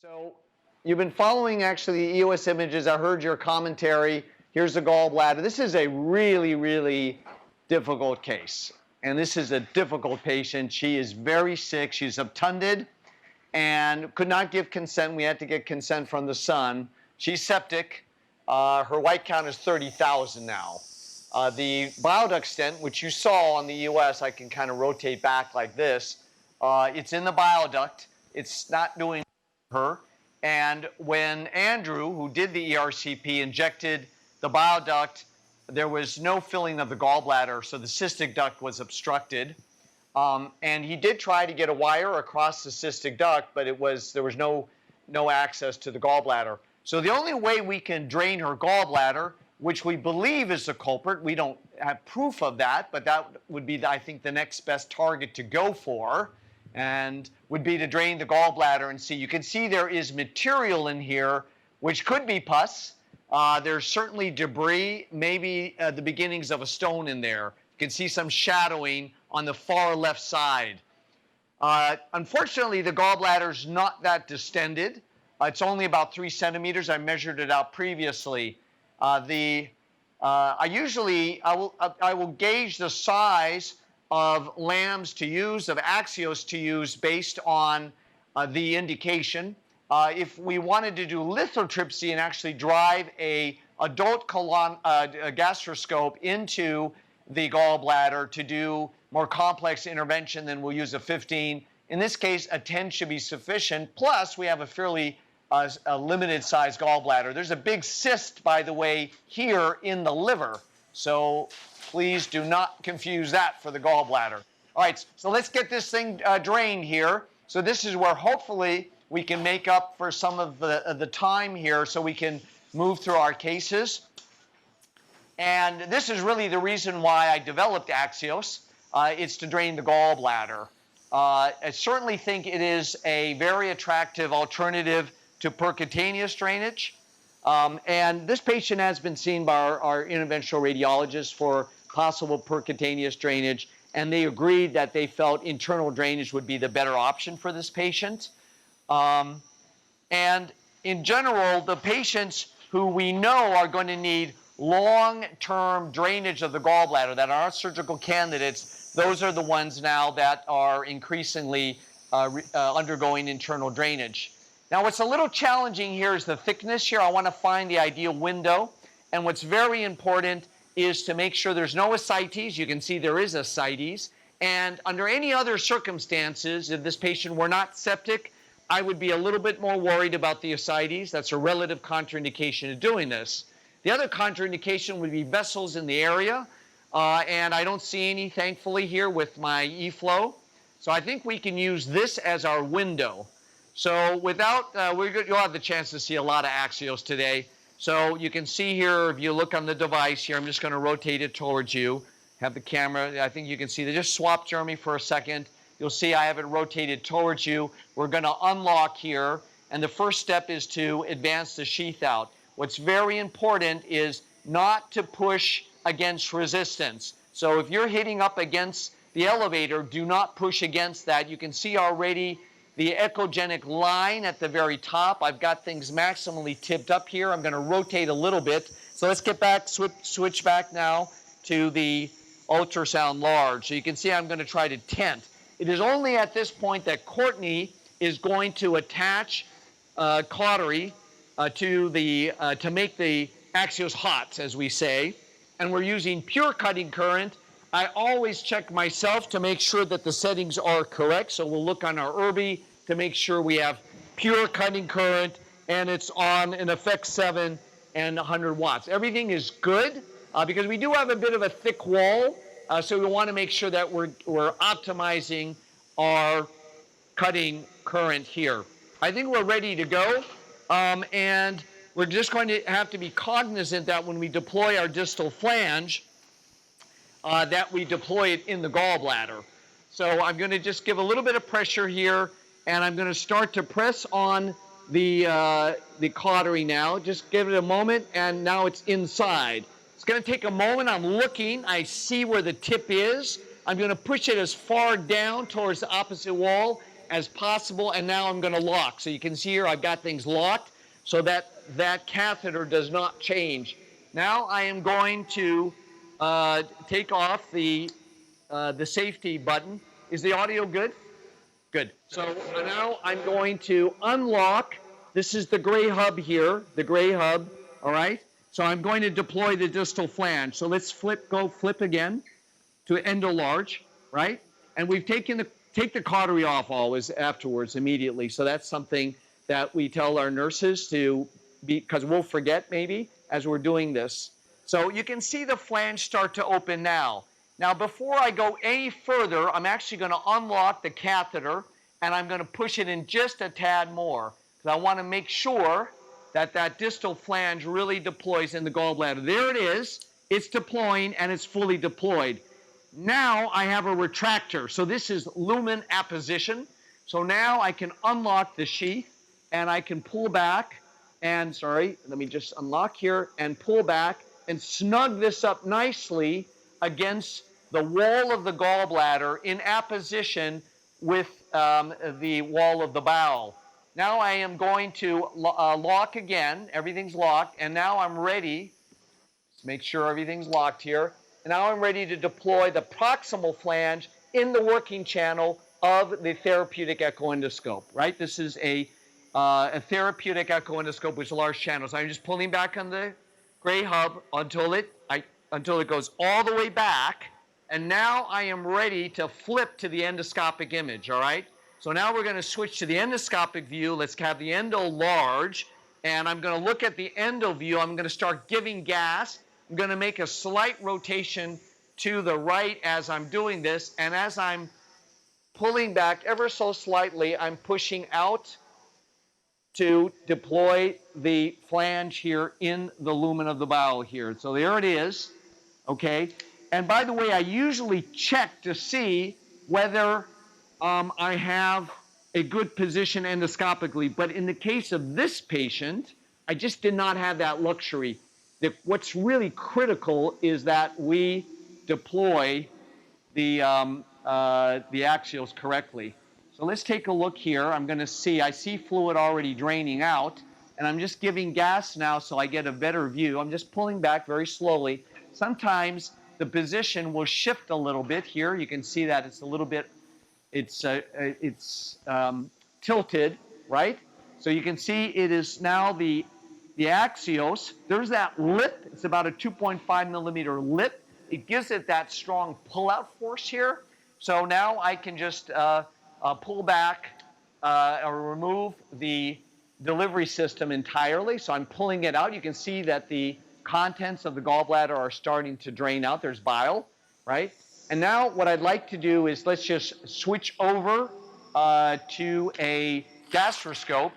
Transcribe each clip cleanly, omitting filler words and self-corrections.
So you've been following actually the EOS images. I heard your commentary. Here's the gallbladder. This is a really, really difficult case. And this is a difficult patient. She is very sick. She's obtunded and could not give consent. We had to get consent from the son. She's septic. Her white count is 30,000 now. The bile duct stent, which you saw on the EOS, I can kind of rotate back like this. It's in the bile duct. It's not doing her. And when Andrew, who did the ERCP, injected the bile duct, there was no filling of the gallbladder, so the cystic duct was obstructed. And he did try to get a wire across the cystic duct, but there was no access to the gallbladder. So the only way we can drain her gallbladder, which we believe is the culprit, we don't have proof of that, but that would be, I think, the next best target to go for, and would be to drain the gallbladder and see. You can see there is material in here, which could be pus. There's certainly debris, maybe the beginnings of a stone in there. You can see some shadowing on the far left side. Unfortunately, the gallbladder's not that distended. It's only about 3 centimeters. I measured it out previously. I will gauge the size of LAMS to use, of Axios to use, based on the indication. If we wanted to do lithotripsy and actually drive a adult gastroscope into the gallbladder to do more complex intervention, then we'll use a 15. In this case, a 10 should be sufficient. Plus, we have a fairly limited size gallbladder. There's a big cyst, by the way, here in the liver. So please do not confuse that for the gallbladder. All right, so let's get this thing drained here. So this is where hopefully we can make up for some of the time here so we can move through our cases. And this is really the reason why I developed Axios. It's to drain the gallbladder. I certainly think it is a very attractive alternative to percutaneous drainage. And this patient has been seen by our interventional radiologist for possible percutaneous drainage, and they agreed that they felt internal drainage would be the better option for this patient. And in general, the patients who we know are going to need long-term drainage of the gallbladder that aren't surgical candidates, those are the ones now that are increasingly undergoing internal drainage. Now, what's a little challenging here is the thickness here. I want to find the ideal window. And what's very important is to make sure there's no ascites. You can see there is ascites. And under any other circumstances, if this patient were not septic, I would be a little bit more worried about the ascites. That's a relative contraindication of doing this. The other contraindication would be vessels in the area. And I don't see any, thankfully, here with my eFlow. So I think we can use this as our window. So without, you'll have the chance to see a lot of Axios today. So you can see here, if you look on the device here, I'm just going to rotate it towards you. Have the camera, I think you can see that. Just swap, Jeremy, for a second. You'll see I have it rotated towards you. We're going to unlock here. And the first step is to advance the sheath out. What's very important is not to push against resistance. So if you're hitting up against the elevator, do not push against that. You can see already the echogenic line at the very top. I've got things maximally tipped up here. I'm going to rotate a little bit. So let's get back, switch back now to the ultrasound large. So you can see I'm going to try to tent. It is only at this point that Courtney is going to attach cautery to make the Axios hot, as we say. And we're using pure cutting current. I always check myself to make sure that the settings are correct. So we'll look on our Irby to make sure we have pure cutting current and it's on an effect 7 and 100 watts. Everything is good because we do have a bit of a thick wall. So we want to make sure that we're optimizing our cutting current here. I think we're ready to go. And we're just going to have to be cognizant that when we deploy our distal flange, that we deploy it in the gallbladder. So I'm going to just give a little bit of pressure here, and I'm going to start to press on the cautery now. Just give it a moment, and now it's inside. It's going to take a moment. I'm looking. I see where the tip is. I'm going to push it as far down towards the opposite wall as possible, and now I'm going to lock. So you can see here I've got things locked so that that catheter does not change. Now I am going to take off the safety button. Is the audio good? Good. So now I'm going to unlock. This is the gray hub here, the gray hub, all right? So I'm going to deploy the distal flange. So let's flip again to endo-large, right? And we've take the cautery off always afterwards immediately. So that's something that we tell our nurses to be, because we'll forget maybe as we're doing this. So you can see the flange start to open now. Now, before I go any further, I'm actually going to unlock the catheter, and I'm going to push it in just a tad more, because I want to make sure that that distal flange really deploys in the gallbladder. There it is. It's deploying, and it's fully deployed. Now I have a retractor. So this is lumen apposition. So now I can unlock the sheath, and I can pull back, and, sorry, let me just unlock here, and pull back, and snug this up nicely against the wall of the gallbladder in apposition with the wall of the bowel. Now I am going to lock again. Everything's locked, and now I'm ready. Let's make sure everything's locked here. And now I'm ready to deploy the proximal flange in the working channel of the therapeutic echo endoscope, right? This is a therapeutic echo endoscope with large channels. I'm just pulling back on the gray hub until it goes all the way back. And now I am ready to flip to the endoscopic image, all right? So now we're going to switch to the endoscopic view. Let's have the endo large. And I'm going to look at the endo view. I'm going to start giving gas. I'm going to make a slight rotation to the right as I'm doing this. And as I'm pulling back ever so slightly, I'm pushing out to deploy the flange here in the lumen of the bowel here. So there it is, okay? And by the way, I usually check to see whether I have a good position endoscopically. But in the case of this patient, I just did not have that luxury. What's really critical is that we deploy the axials correctly. So let's take a look here. I'm going to see, I see fluid already draining out, and I'm just giving gas now so I get a better view. I'm just pulling back very slowly. Sometimes the position will shift a little bit here. You can see that it's a little bit, it's tilted, right? So you can see it is now the axios. There's that lip. It's about a 2.5 millimeter lip. It gives it that strong pull-out force here. So now I can just pull back or remove the delivery system entirely. So I'm pulling it out. You can see that the contents of the gallbladder are starting to drain out. There's bile, right? And now what I'd like to do is let's just switch over to a gastroscope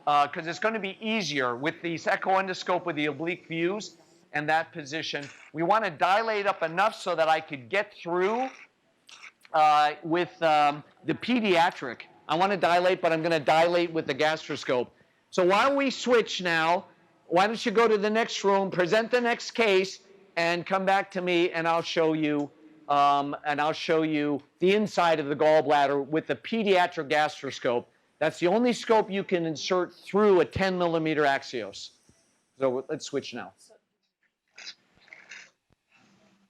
because it's going to be easier with these echo endoscope with the oblique views and that position. We want to dilate up enough so that I could get through with the pediatric. I want to dilate, but I'm going to dilate with the gastroscope. So while we switch now, why don't you go to the next room, present the next case, and come back to me, and I'll show you the inside of the gallbladder with the pediatric gastroscope. That's the only scope you can insert through a 10 millimeter axios. So let's switch now.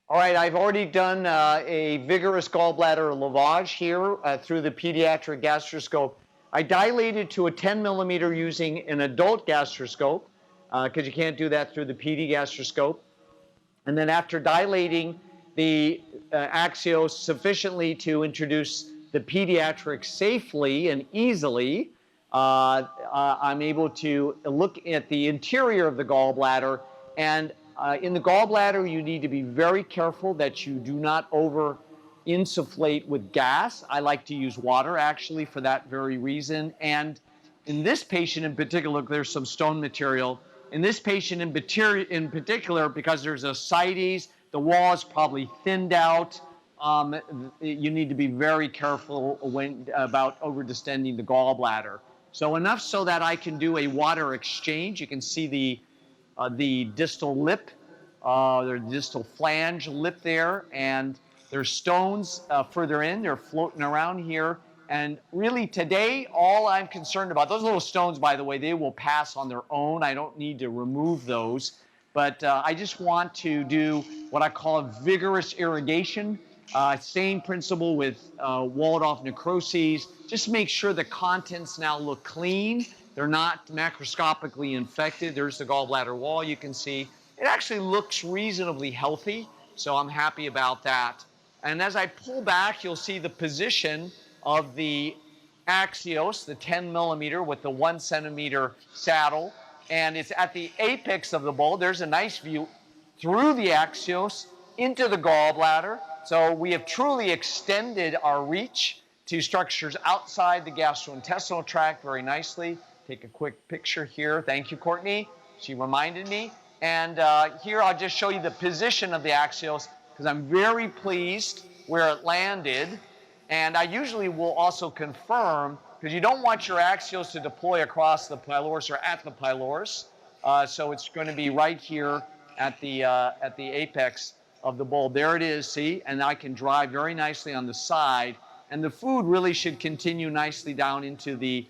All right, I've already done a vigorous gallbladder lavage here through the pediatric gastroscope. I dilated to a 10 millimeter using an adult gastroscope because you can't do that through the PD gastroscope. And then after dilating the axios sufficiently to introduce the pediatric safely and easily, I'm able to look at the interior of the gallbladder. And in the gallbladder, you need to be very careful that you do not over insufflate with gas. I like to use water actually for that very reason. And in this patient in particular, there's some stone material. In this patient in particular, because there's ascites, the wall is probably thinned out. You need to be very careful about over-distending the gallbladder. So enough so that I can do a water exchange. You can see the distal lip, the distal flange lip there, and there's stones further in. They're floating around here, And really today, all I'm concerned about, those little stones, by the way, they will pass on their own. I don't need to remove those. But I just want to do what I call a vigorous irrigation. Same principle with walled-off necroses. Just make sure the contents now look clean. They're not macroscopically infected. There's the gallbladder wall you can see. It actually looks reasonably healthy, so I'm happy about that. And as I pull back, you'll see the position of the axios, the 10 millimeter with the 1 centimeter saddle. And it's at the apex of the bowl. There's a nice view through the axios into the gallbladder. So we have truly extended our reach to structures outside the gastrointestinal tract very nicely. Take a quick picture here. Thank you, Courtney. She reminded me. And here I'll just show you the position of the axios because I'm very pleased where it landed. And I usually will also confirm, because you don't want your axios to deploy across the pylorus or at the pylorus. So it's going to be right here at the apex of the bowl. There it is, see? And I can drive very nicely on the side. And the food really should continue nicely down into the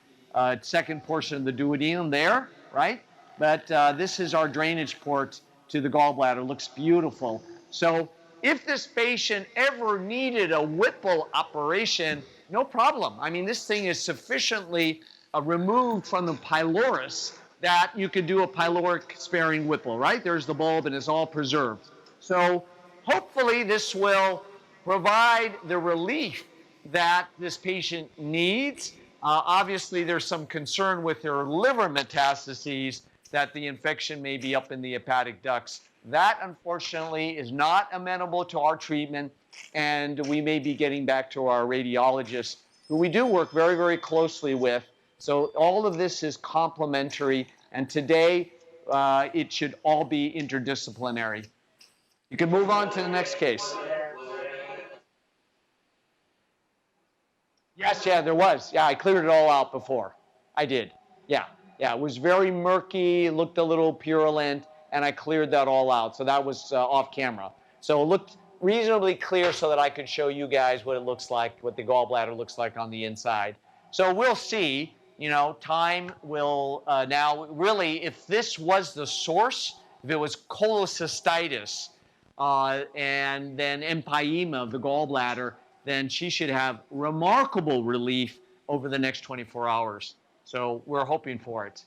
second portion of the duodenum there, right? But this is our drainage port to the gallbladder. Looks beautiful. So if this patient ever needed a Whipple operation, no problem. I mean, this thing is sufficiently removed from the pylorus that you could do a pyloric sparing Whipple, right? There's the bulb and it's all preserved. So hopefully this will provide the relief that this patient needs. Obviously, there's some concern with their liver metastases that the infection may be up in the hepatic ducts. That, unfortunately, is not amenable to our treatment, and we may be getting back to our radiologist, who we do work very, very closely with. So all of this is complementary, and today it should all be interdisciplinary. You can move on to the next case. Yes, yeah, there was. Yeah, I cleared it all out before. I did. Yeah, it was very murky, looked a little purulent, and I cleared that all out. So that was off camera. So it looked reasonably clear so that I could show you guys what it looks like, what the gallbladder looks like on the inside. So we'll see. You know, time will now really, if this was the source, if it was cholecystitis and then empyema of the gallbladder, then she should have remarkable relief over the next 24 hours. So we're hoping for it.